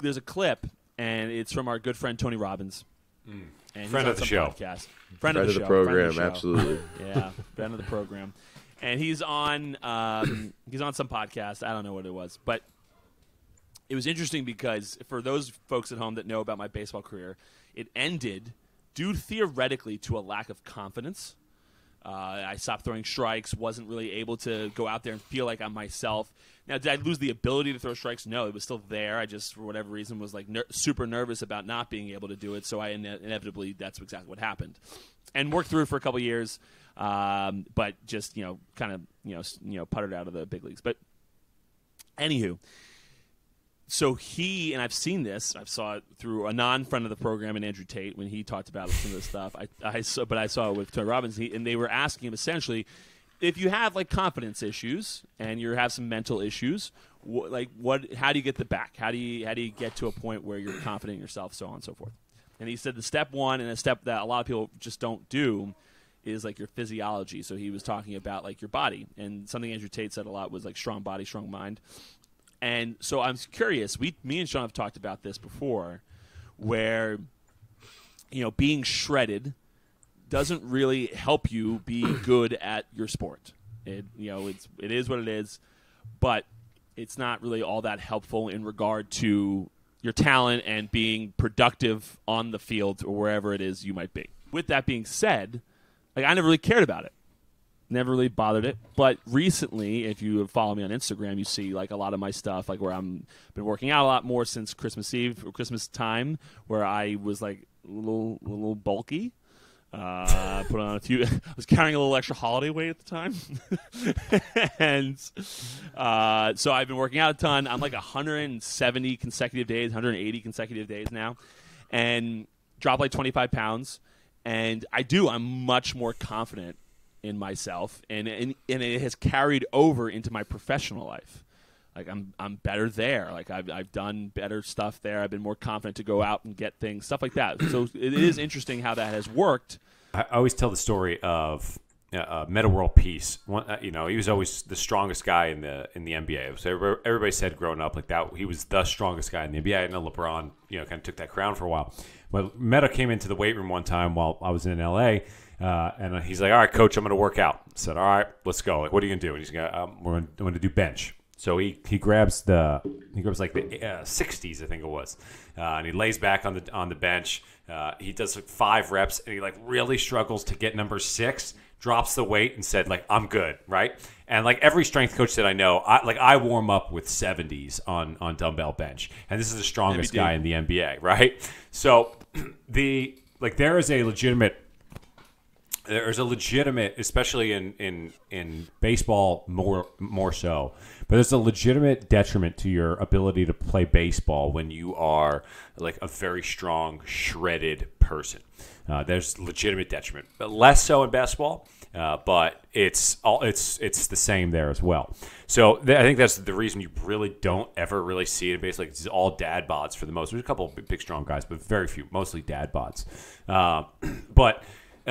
there's a clip, and it's from our good friend Tony Robbins. And Friend of the show. Podcast. Friend of the program, absolutely. Yeah, friend of the program. And he's on some podcast. I don't know what it was, but it was interesting because for those folks at home that know about my baseball career, it ended due theoretically to a lack of confidence. I stopped throwing strikes, wasn't really able to go out there and feel like I'm myself. Now, did I lose the ability to throw strikes? No, it was still there. I just, for whatever reason, was like super nervous about not being able to do it. So I inevitably, that's exactly what happened, and worked through it for a couple of years, but just kind of puttered out of the big leagues. But anywho, so and I've seen this. I saw it through a non-friend of the program, and Andrew Tate, when he talked about some of this stuff. I saw it with Tony Robbins, and they were asking him essentially, if you have like confidence issues and you have some mental issues, how do you get the back? How do you get to a point where you're confident in yourself, so on and so forth? And he said the step one, and a step that a lot of people just don't do, is like your physiology. So he was talking about like your body, and something Andrew Tate said a lot was like strong body, strong mind. And so I'm curious. Me and Sean have talked about this before, where being shredded doesn't really help you be good at your sport. It is what it is, but it's not really all that helpful in regard to your talent and being productive on the field or wherever it is you might be. With that being said, like I never really cared about it. Never really bothered it. But recently, if you follow me on Instagram, you see like a lot of my stuff, like where I'm been working out a lot more since Christmas Eve or Christmas time, where I was like a little bulky. Put on a few. I was carrying a little extra holiday weight at the time, and so I've been working out a ton. I'm like 170 consecutive days, 180 consecutive days now, and dropped like 25 pounds. And I'm much more confident in myself, and it has carried over into my professional life. Like I'm better there. Like I've done better stuff there. I've been more confident to go out and get things, stuff like that. So it is interesting how that has worked. I always tell the story of Meta World Peace. He was always the strongest guy in the NBA. So everybody said growing up like that he was the strongest guy in the NBA. I know LeBron kind of took that crown for a while. But Meta came into the weight room one time while I was in LA. And he's like, all right, coach, I'm going to work out. I said, all right, let's go. Like, what are you going to do? And he's going, we're going to do bench. So he grabs like the 60s, I think it was, and he lays back on the bench. He does like 5 reps, and he like really struggles to get number 6. Drops the weight and said like I'm good, right? And like every strength coach that I know, I warm up with 70s on dumbbell bench, and this is the strongest guy in the NBA, right? So there is a legitimate. There's a legitimate, especially in baseball more so, but there's a legitimate detriment to your ability to play baseball when you are like a very strong, shredded person. There's legitimate detriment, but less so in basketball. But it's the same there as well. So I think that's the reason you really don't ever really see it in baseball. Like, it's all dad bods for the most. There's a couple of big strong guys, but very few, mostly dad bods. But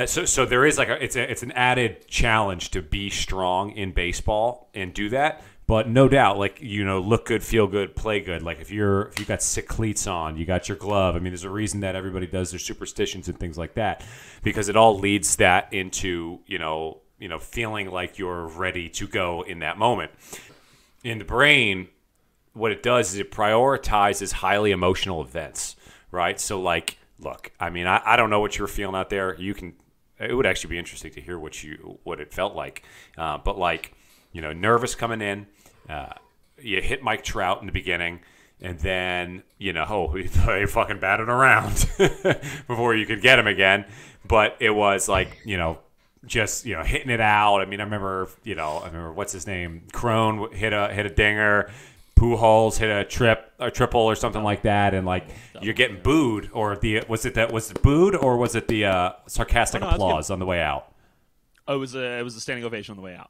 so there is like it's an added challenge to be strong in baseball and do that. But no doubt, like look good, feel good, play good. Like if you got sick cleats on, you got your glove. I mean, there's a reason that everybody does their superstitions and things like that, because it all leads that into feeling like you're ready to go in that moment. In the brain, what it does is it prioritizes highly emotional events, right? So like, look, I mean, I don't know what you're feeling out there. It would actually be interesting to hear what it felt like, but like. Nervous coming in. You hit Mike Trout in the beginning, and then he fucking batted around before you could get him again. But it was like just hitting it out. I mean, I remember what's his name, Crone hit a dinger. Pujols hit a triple or something like that, and like you're getting booed, or was it booed, or was it the sarcastic applause on the way out? Oh, it was a standing ovation on the way out.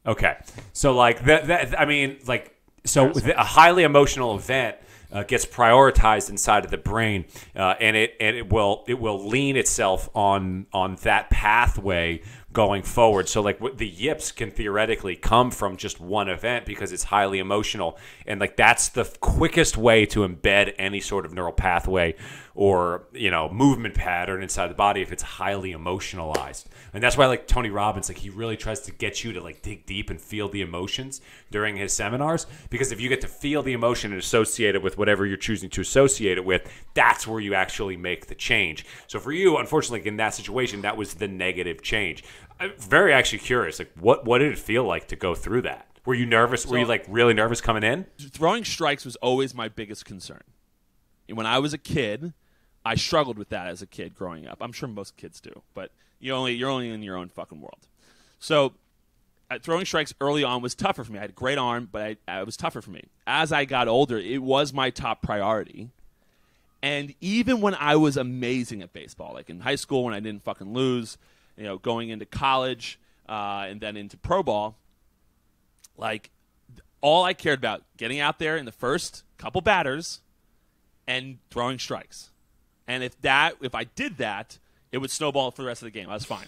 Okay, so like that I mean, like, so a highly emotional event gets prioritized inside of the brain, and it will lean itself on that pathway going forward. So like the yips can theoretically come from just one event because it's highly emotional, and like that's the quickest way to embed any sort of neural pathway or movement pattern inside the body if it's highly emotionalized. And that's why like Tony Robbins, like he really tries to get you to like dig deep and feel the emotions during his seminars, because if you get to feel the emotion and associate it with whatever you're choosing to associate it with, that's where you actually make the change. So for you, unfortunately, in that situation, that was the negative change. I'm very actually curious, like what did it feel like to go through that? Were you nervous? Were you like really nervous coming in? Throwing strikes was always my biggest concern. When I was a kid, I struggled with that as a kid growing up. I'm sure most kids do, but you're only in your own fucking world. So throwing strikes early on was tougher for me. I had a great arm, but it was tougher for me. As I got older, it was my top priority. And even when I was amazing at baseball, like in high school when I didn't fucking lose, going into college and then into pro ball, like all I cared about getting out there in the first couple batters and throwing strikes. And if I did that, it would snowball for the rest of the game. I was fine.